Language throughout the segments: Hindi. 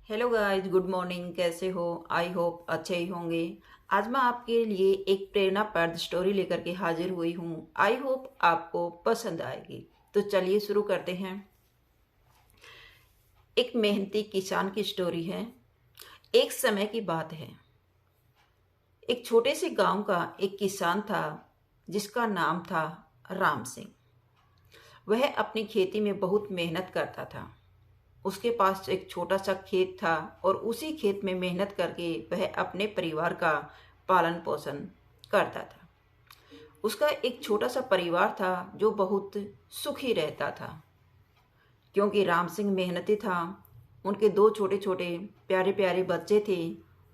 Hello guys, good morning. कैसे हो? आई होप अच्छे ही होंगे। आज मैं आपके लिए एक प्रेरणाप्रद स्टोरी लेकर के हाजिर हुई हूँ। आई होप आपको पसंद आएगी। तो चलिए शुरू करते हैं। एक मेहनती किसान की स्टोरी है। एक समय की बात है। एक छोटे से गांव का एक किसान था जिसका नाम था राम सिंह। वह अपनी खेती में बहुत मेहनत करता था। उसके पास एक छोटा सा खेत था और उसी खेत में मेहनत करके वह अपने परिवार का पालन पोषण करता था। उसका एक छोटा सा परिवार था जो बहुत सुखी रहता था क्योंकि राम सिंह मेहनती था। उनके दो छोटे छोटे प्यारे प्यारे बच्चे थे,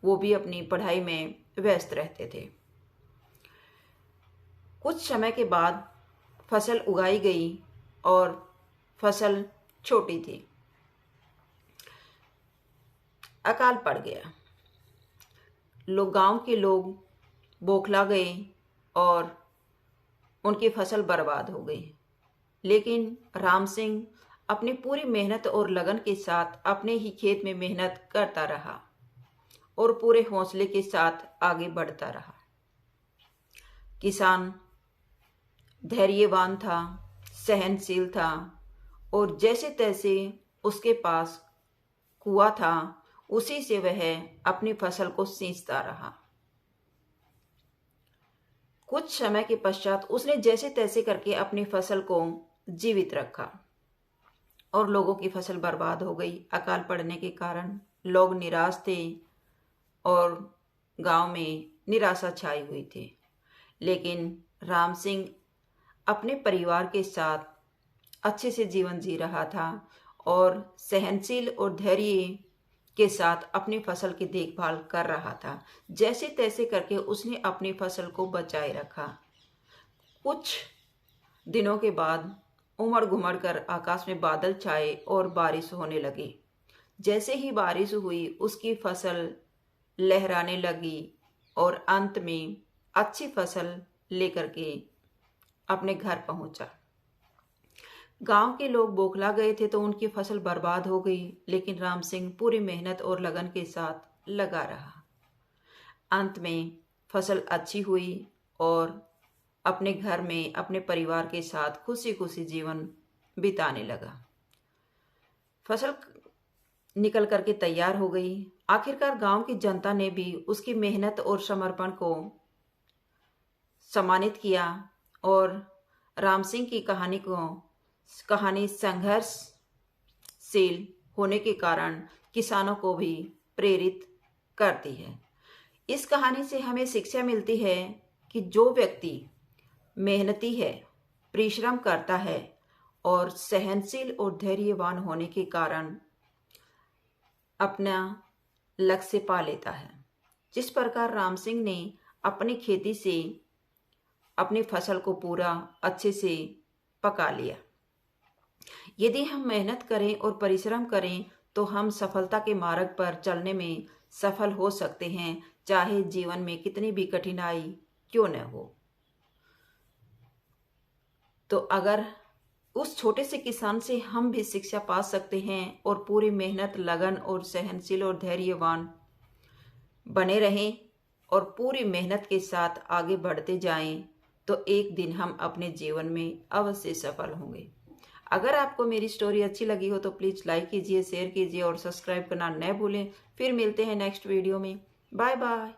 वो भी अपनी पढ़ाई में व्यस्त रहते थे। कुछ समय के बाद फसल उगाई गई और फसल छोटी थी। अकाल पड़ गया। गांव के लोग बौखला गए और उनकी फसल बर्बाद हो गई। लेकिन राम सिंह अपनी पूरी मेहनत और लगन के साथ अपने ही खेत में मेहनत करता रहा और पूरे हौसले के साथ आगे बढ़ता रहा। किसान धैर्यवान था, सहनशील था और जैसे तैसे उसके पास कुआं था, उसी से वह अपनी फसल को सींचता रहा। कुछ समय के पश्चात उसने जैसे तैसे करके अपनी फसल को जीवित रखा और लोगों की फसल बर्बाद हो गई। अकाल पड़ने के कारण लोग निराश थे और गांव में निराशा छाई हुई थी। लेकिन राम सिंह अपने परिवार के साथ अच्छे से जीवन जी रहा था और सहनशील और धैर्य के साथ अपनी फसल की देखभाल कर रहा था। जैसे तैसे करके उसने अपनी फसल को बचाए रखा। कुछ दिनों के बाद उमड़ घुमड़ कर आकाश में बादल छाए और बारिश होने लगी। जैसे ही बारिश हुई उसकी फसल लहराने लगी और अंत में अच्छी फसल लेकर के अपने घर पहुंचा। गांव के लोग बौखला गए थे तो उनकी फसल बर्बाद हो गई, लेकिन राम सिंह पूरी मेहनत और लगन के साथ लगा रहा। अंत में फसल अच्छी हुई और अपने घर में अपने परिवार के साथ खुशी खुशी जीवन बिताने लगा। फसल निकल करके तैयार हो गई। आखिरकार गांव की जनता ने भी उसकी मेहनत और समर्पण को सम्मानित किया और राम सिंह की कहानी संघर्षशील होने के कारण किसानों को भी प्रेरित करती है। इस कहानी से हमें शिक्षा मिलती है कि जो व्यक्ति मेहनती है, परिश्रम करता है और सहनशील और धैर्यवान होने के कारण अपना लक्ष्य पा लेता है। जिस प्रकार राम सिंह ने अपनी खेती से अपनी फसल को पूरा अच्छे से पका लिया। यदि हम मेहनत करें और परिश्रम करें तो हम सफलता के मार्ग पर चलने में सफल हो सकते हैं, चाहे जीवन में कितनी भी कठिनाई क्यों न हो। तो अगर उस छोटे से किसान से हम भी शिक्षा पा सकते हैं और पूरी मेहनत, लगन और सहनशील और धैर्यवान बने रहें और पूरी मेहनत के साथ आगे बढ़ते जाएं, तो एक दिन हम अपने जीवन में अवश्य सफल होंगे। अगर आपको मेरी स्टोरी अच्छी लगी हो तो प्लीज़ लाइक कीजिए, शेयर कीजिए और सब्सक्राइब करना न भूलें। फिर मिलते हैं नेक्स्ट वीडियो में। Bye bye.